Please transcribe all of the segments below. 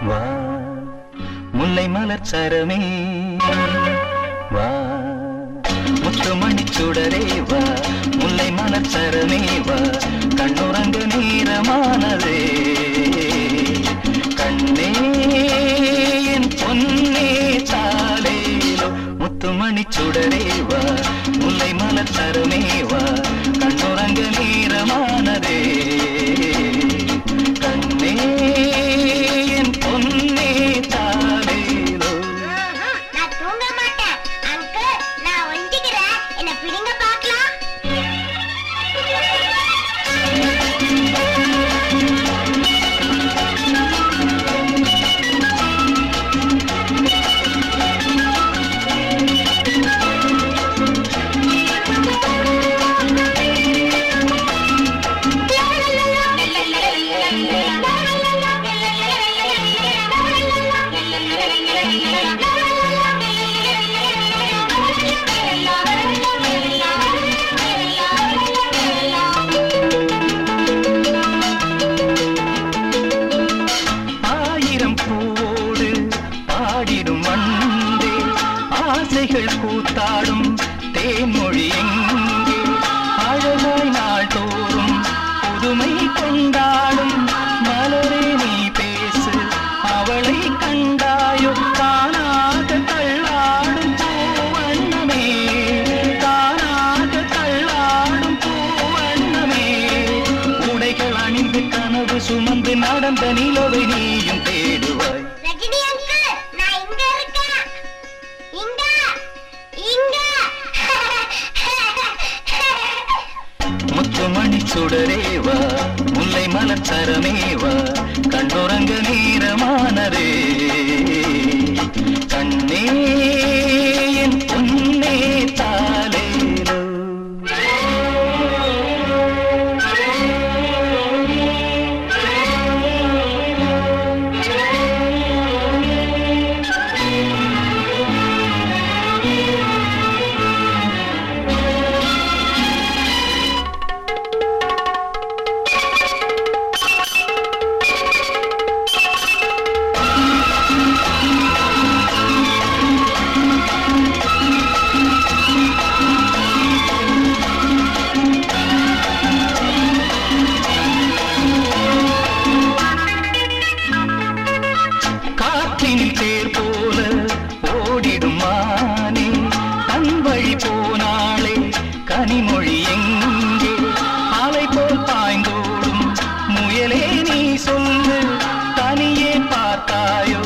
வா முல்லை மலர் சரமே வா முத்துமணி சுடரே வா முல்லை மலர் சரமே வா கண்ணுறங்க நேரமானதே கண்ணே என் பொன்னே தாலேலோ முத்துமணி சுடரே வா முல்லை மலர் சரமே வா கண்ணுறங்க நேரமானதே கண்ணே என் பொன்னே தாலேலோ. நான் தூங்க மாட்டேன் அங்கிள், நான் ஒண்டிக்கிறேன், என்ன பிடிங்க பார்க்கலாம். ஆசைகள் கூத்தாடும் தேன்மொழி எங்கே அழகாய் நாள் தோறும் புதுமை கொண்டாடும் மலரே நீ பேசு அவளை கண்டாயோ தானாக தள்ளாடும் பூவண்ணமே தானாக தள்ளாடும் பூவண்ணமே உடைகள் அணிந்து கனவு சுமந்து நடந்த நிலவை நீயும் தேடுவாய். முத்துமணி சுடரே வா முல்லை மலர் சரமே வா கண்ணுறங்க நேரமானதே கண்ணே என் பொன்னே தாலேலோ. தேர் போல ஓடிடும் மானே தன் வழி போனாளே கனிமொழி எங்கே அலை போல் பாய்ந்தோடும் முயலே நீ சொல்லு தனியே பார்த்தாயோ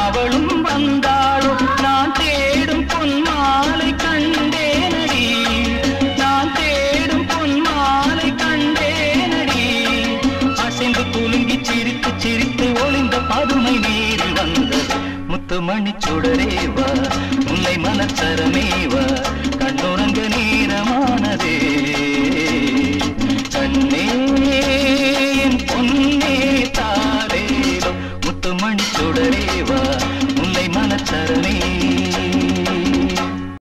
அவளும் வந்தாளோ நான் தேடும் பொன் மாலை கண்டேனடி நான் தேடும் பொன் மாலை கண்டேனடி அசைந்து குலுங்கி சிரித்து சிரித்து ஒளிந்த பதுமை நீரில் வந்தது முத்துமணி சுடரே வா முல்லை மலர் சரமே வா கண்ணுறங்க நேரமானதே கண்ணே என் பொன்னே தாலேலோ முத்துமணி சுடரே வா